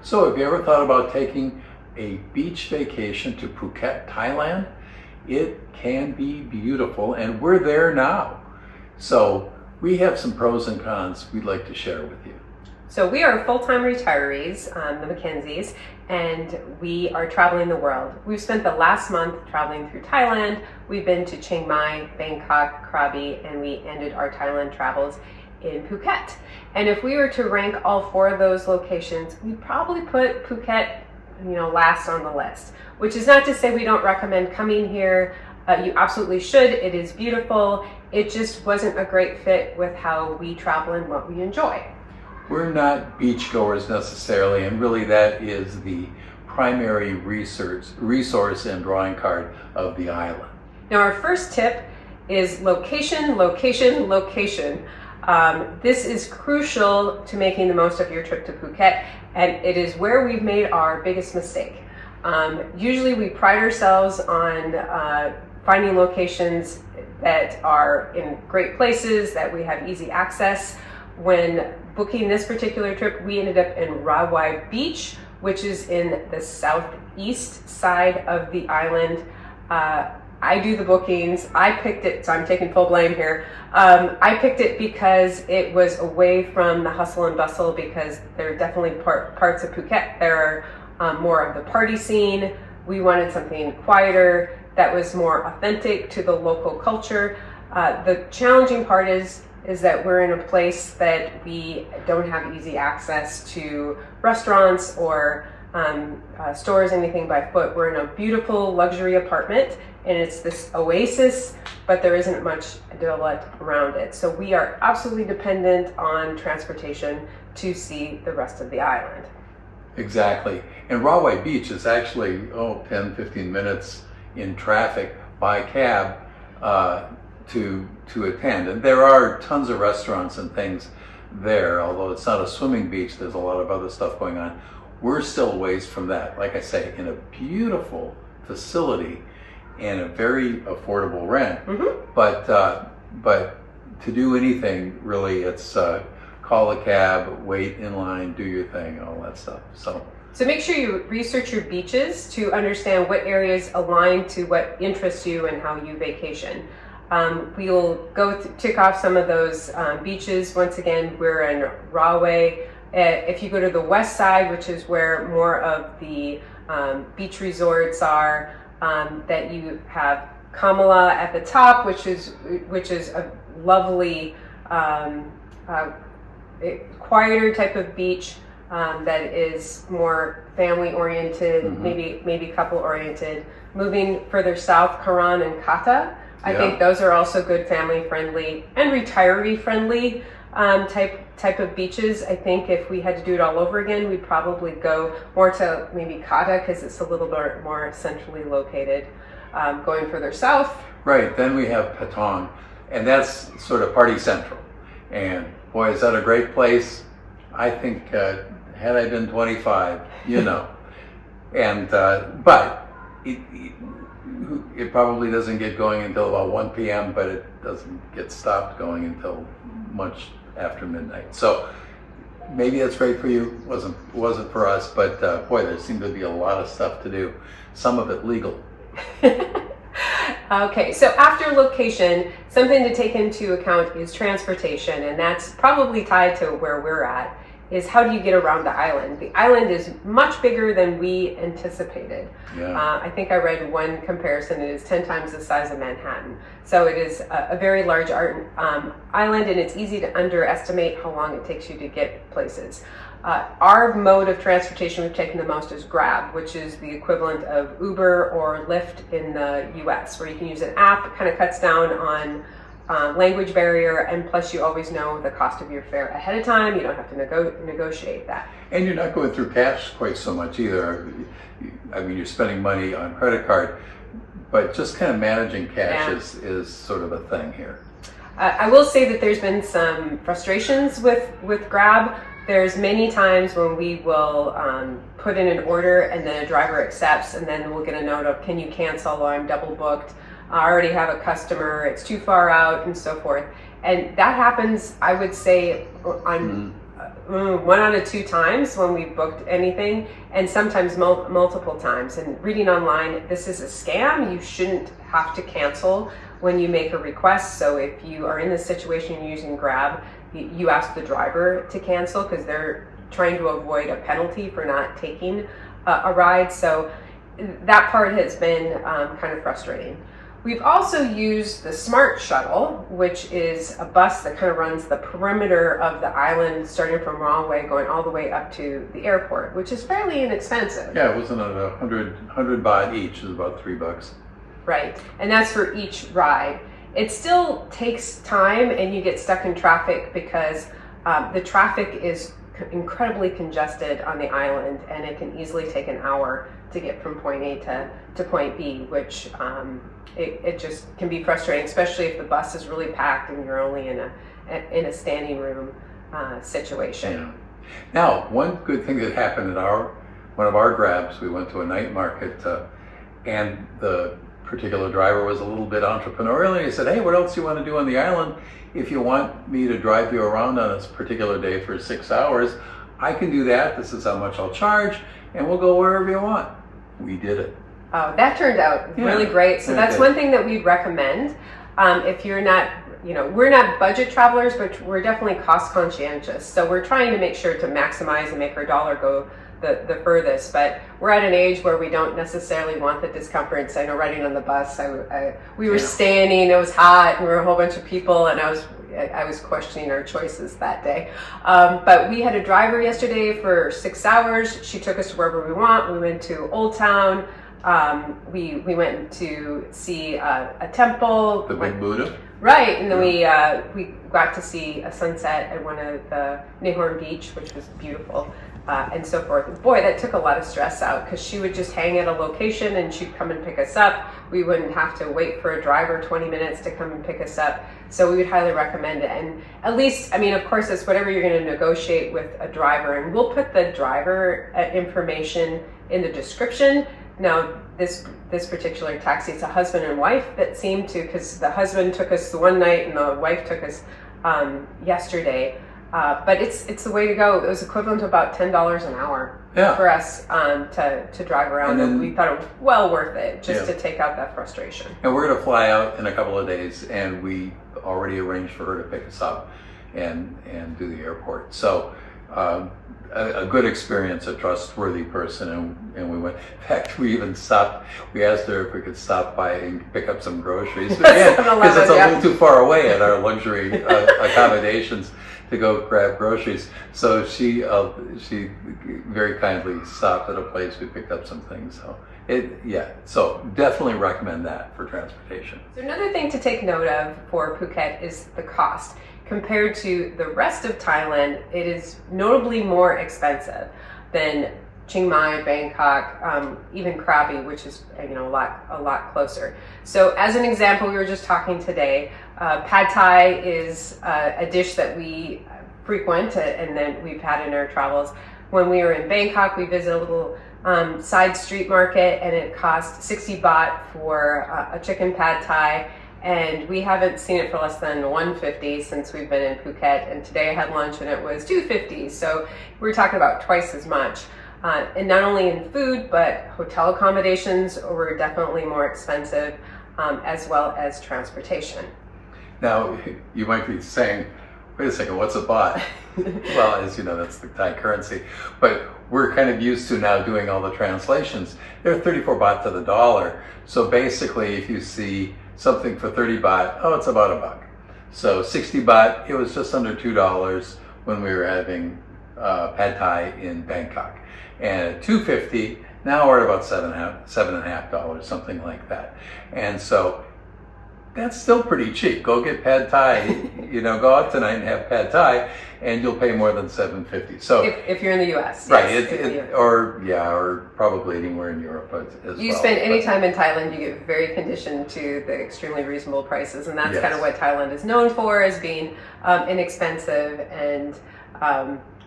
So have you ever thought about taking a beach vacation to Phuket, Thailand? It can be beautiful, and we're there now. So we have some pros and cons we'd like to share with you. So we are full-time retirees, the Mackenzies, and we are traveling the world. We've spent the last month traveling through Thailand. We've been to Chiang Mai, Bangkok, Krabi, and we ended our Thailand travels in Phuket. And if we were to rank all four of those locations, we'd probably put Phuket, last on the list, which is not to say we don't recommend coming here. You absolutely should. It is beautiful. It just wasn't a great fit with how we travel and what we enjoy. We're not beachgoers necessarily, and really that is the primary resource and drawing card of the island. Now our first tip is location, location, location. This is crucial to making the most of your trip to Phuket, and it is where we've made our biggest mistake. Usually we pride ourselves on finding locations that are in great places, that we have easy access. When booking this particular trip, we ended up in Rawai Beach, which is in the southeast side of the island. I do the bookings. I picked it, so I'm taking full blame here. I picked it because it was away from the hustle and bustle, because there are definitely parts of Phuket that are more of the party scene. We wanted something quieter that was more authentic to the local culture. The challenging part is that we're in a place that we don't have easy access to restaurants or stores, anything by foot. We're in a beautiful luxury apartment, and it's this oasis, but there isn't much developed around it. So we are absolutely dependent on transportation to see the rest of the island. Exactly. And Rawai Beach is actually 10, 15 minutes in traffic by cab to attend. And there are tons of restaurants and things there, although it's not a swimming beach, there's a lot of other stuff going on. We're still a ways from that, like I say, in a beautiful facility and a very affordable rent. Mm-hmm. But to do anything, really, it's call a cab, wait in line, do your thing, all that stuff. So make sure you research your beaches to understand what areas align to what interests you and how you vacation. We will tick off some of those beaches. Once again, we're in Rawai. If you go to the west side, which is where more of the beach resorts are, that you have Kamala at the top, which is a lovely quieter type of beach that is more family oriented, mm-hmm. maybe couple oriented. Moving further south, Karan and Kata. I think those are also good family friendly and retiree friendly type of beaches. I think if we had to do it all over again, we'd probably go more to maybe Kata, because it's a little bit more centrally located. Going further south. Right, then we have Patong, and that's sort of party central. And boy, is that a great place. I think had I been 25, and but it probably doesn't get going until about 1 p.m., but it doesn't get stopped going until much after midnight. So maybe that's great for you. Wasn't for us, but boy, there seemed to be a lot of stuff to do. Some of it legal. Okay, so after location, something to take into account is transportation, and that's probably tied to where we're at, is how do you get around the island? The island is much bigger than we anticipated. Yeah. I think I read one comparison, it is 10 times the size of Manhattan. So it is a very large island, and it's easy to underestimate how long it takes you to get places. Our mode of transportation we've taken the most is Grab, which is the equivalent of Uber or Lyft in the US, where you can use an app. It kind of cuts down on language barrier, and plus you always know the cost of your fare ahead of time. You don't have to negotiate that. And you're not going through cash quite so much either. I mean, you're spending money on credit card, but just kind of managing cash is sort of a thing here. I will say that there's been some frustrations with Grab. There's many times when we will put in an order and then a driver accepts, and then we'll get a note of, can you cancel, or I'm double booked, I already have a customer, it's too far out, and so forth. And that happens, I would say, on 1 out of 2 times when we booked anything, and sometimes multiple times. And reading online, this is a scam. You shouldn't have to cancel when you make a request. So if you are in this situation using Grab, you ask the driver to cancel because they're trying to avoid a penalty for not taking a ride. So that part has been kind of frustrating. We've also used the Smart Shuttle, which is a bus that kind of runs the perimeter of the island, starting from Rahway, going all the way up to the airport, which is fairly inexpensive. Yeah, it wasn't 100 baht each, it was about $3. Right, and that's for each ride. It still takes time, and you get stuck in traffic because the traffic is incredibly congested on the island, and it can easily take an hour to get from point A to point B, which it just can be frustrating, especially if the bus is really packed and you're only in a standing room situation. Yeah. Now, one good thing that happened at one of our grabs, we went to a night market, and the particular driver was a little bit entrepreneurial, and he said, "Hey, what else do you want to do on the island? If you want me to drive you around on this particular day for 6 hours, I can do that. This is how much I'll charge, and we'll go wherever you want." We did it. Oh, that turned out really great. So that's one thing that we'd recommend. If you're not, we're not budget travelers, but we're definitely cost conscientious. So we're trying to make sure to maximize and make our dollar go the furthest, but we're at an age where we don't necessarily want the discomforts. I know riding on the bus, we were standing, it was hot, and we were a whole bunch of people, and I was questioning our choices that day. But we had a driver yesterday for 6 hours. She took us to wherever we want. We went to Old Town. We went to see a temple. The Big Buddha? Right, and then we got to see a sunset at one of the Nehorn Beach, which was beautiful. And so forth. Boy, that took a lot of stress out because she would just hang at a location and she'd come and pick us up. We wouldn't have to wait for a driver 20 minutes to come and pick us up. So we would highly recommend it. And at least, of course, it's whatever you're going to negotiate with a driver. And we'll put the driver information in the description. Now, this particular taxi, it's a husband and wife that seemed to, because the husband took us the one night and the wife took us yesterday. But it's the way to go. It was equivalent to about $10 an hour for us to drive around. And we thought it was well worth it just to take out that frustration. And we're going to fly out in a couple of days, and we already arranged for her to pick us up and do the airport. So a good experience, a trustworthy person, and we went. In fact, we even stopped. We asked her if we could stop by and pick up some groceries, because it's a little too far away at our luxury accommodations to go grab groceries. So she very kindly stopped at a place. We picked up some things. So definitely recommend that for transportation. So another thing to take note of for Phuket is the cost. Compared to the rest of Thailand, it is notably more expensive than Chiang Mai, Bangkok, even Krabi, which is a lot closer. So as an example, we were just talking today, Pad Thai is a dish that we frequent and then we've had in our travels. When we were in Bangkok, we visited a little side street market, and it cost 60 baht for a chicken Pad Thai. And we haven't seen it for less than 150 since we've been in Phuket. And today I had lunch and it was 250. So we're talking about twice as much. And not only in food, but hotel accommodations were definitely more expensive, as well as transportation. Now, you might be saying, wait a second, what's a baht? Well, as you know, that's the Thai currency. But we're kind of used to now doing all the translations. They're 34 baht to the dollar. So basically, if you see something for 30 baht, it's about $1. So 60 baht, it was just under $2 when we were having Pad Thai in Bangkok. And at 250, now we're at about $7.50, something like that. And so that's still pretty cheap. Go get Pad Thai, go out tonight and have Pad Thai, and you'll pay more than $7.50. So if you're in the U.S., right? Or probably anywhere in Europe as well. You spend any time in Thailand, you get very conditioned to the extremely reasonable prices, and that's kind of what Thailand is known for, as being inexpensive and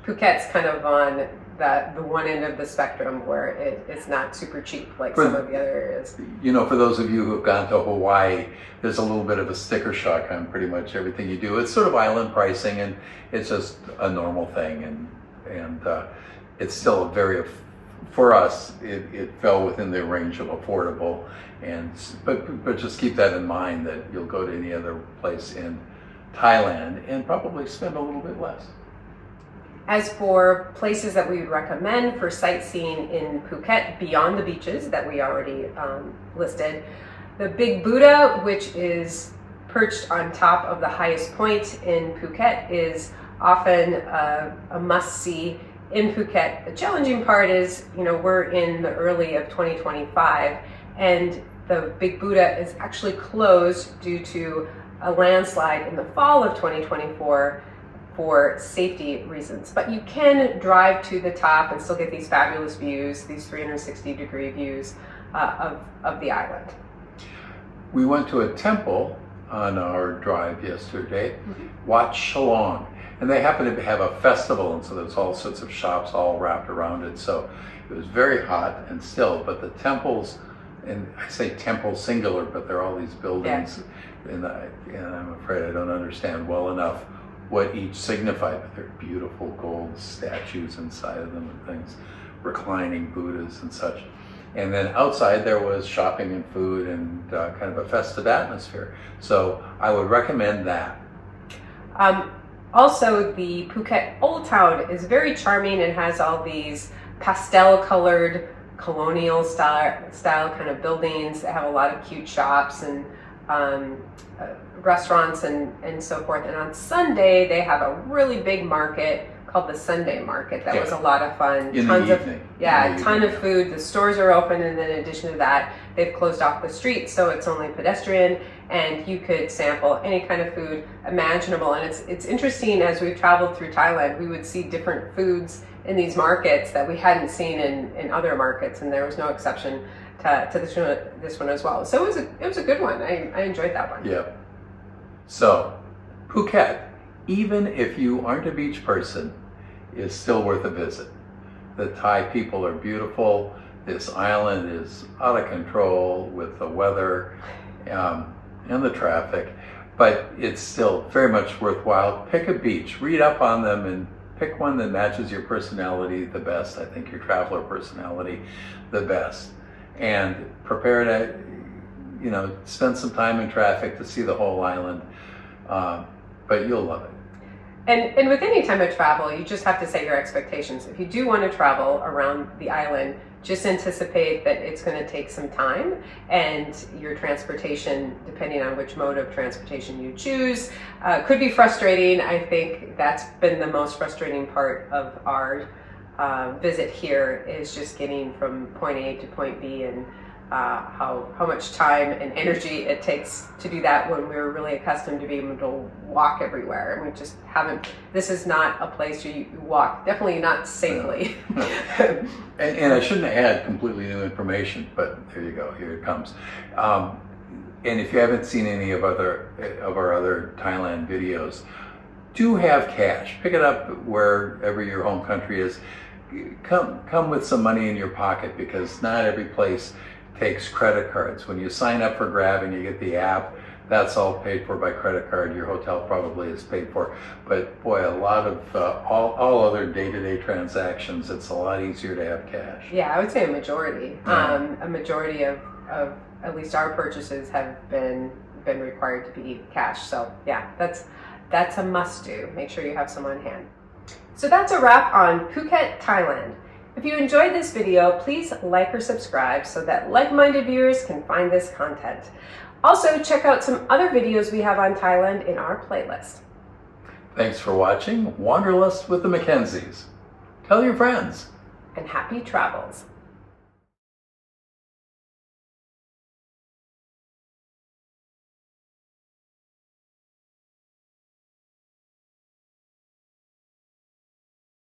Phuket's kind of on the one end of the spectrum where it's not super cheap like some of the other areas. You know, for those of you who have gone to Hawaii, there's a little bit of a sticker shock on pretty much everything you do. It's sort of island pricing, and it's just a normal thing, and it's still a very, for us, it fell within the range of affordable, but just keep that in mind that you'll go to any other place in Thailand and probably spend a little bit less. As for places that we would recommend for sightseeing in Phuket beyond the beaches that we already listed, the Big Buddha, which is perched on top of the highest point in Phuket, is often a must-see in Phuket. The challenging part is, you know, we're in the early of 2025, and the Big Buddha is actually closed due to a landslide in the fall of 2024 for safety reasons. But you can drive to the top and still get these fabulous views, these 360-degree views of the island. We went to a temple on our drive yesterday, Wat Shalong, and they happen to have a festival, and so there's all sorts of shops all wrapped around it. So it was very hot and still, but the temples, and I say temple singular, but there are all these buildings, and I'm afraid I don't understand well enough what each signified, but they're beautiful gold statues inside of them and things, reclining Buddhas and such. And then outside there was shopping and food and kind of a festive atmosphere. So I would recommend that. Also, the Phuket Old Town is very charming and has all these pastel-colored colonial style kind of buildings that have a lot of cute shops and restaurants and so forth. And on Sunday they have a really big market called the Sunday Market. That was a lot of fun. Tons of ton of food. The stores are open, and then in addition to that, they've closed off the street, so it's only pedestrian, and you could sample any kind of food imaginable. And it's interesting, as we've traveled through Thailand, we would see different foods in these markets that we hadn't seen in other markets, and there was no exception to this one as well. So it was a good one. I enjoyed that one. Yeah. So Phuket, even if you aren't a beach person, is still worth a visit. The Thai people are beautiful. This island is out of control with the weather and the traffic, but it's still very much worthwhile. Pick a beach, read up on them, and pick one that matches your personality the best. I think your traveler personality the best. And prepare to, you know, spend some time in traffic to see the whole island, but you'll love it. And with any time of travel, you just have to set your expectations. If you do want to travel around the island, just anticipate that it's going to take some time, and your transportation, depending on which mode of transportation you choose, could be frustrating. I think that's been the most frustrating part of our visit here, is just getting from point A to point B, and how much time and energy it takes to do that when we're really accustomed to being able to walk everywhere, and we just haven't. This is not a place where you walk, definitely not safely. And I shouldn't add completely new information, but there you go, here it comes. And if you haven't seen any of our other Thailand videos, do have cash. Pick it up wherever your home country is. Come with some money in your pocket, because not every place takes credit cards. When you sign up for Grab and you get the app, that's all paid for by credit card. Your hotel probably is paid for, but boy, a lot of all other day-to-day transactions, it's a lot easier to have cash. Yeah, I would say a majority. A majority of at least our purchases have been required to be cash. So yeah, that's a must-do. Make sure you have some on hand. So that's a wrap on Phuket, Thailand. If you enjoyed this video, please like or subscribe so that like-minded viewers can find this content. Also, check out some other videos we have on Thailand in our playlist. Thanks for watching Wanderlust with the Mackenzies. Tell your friends. And happy travels.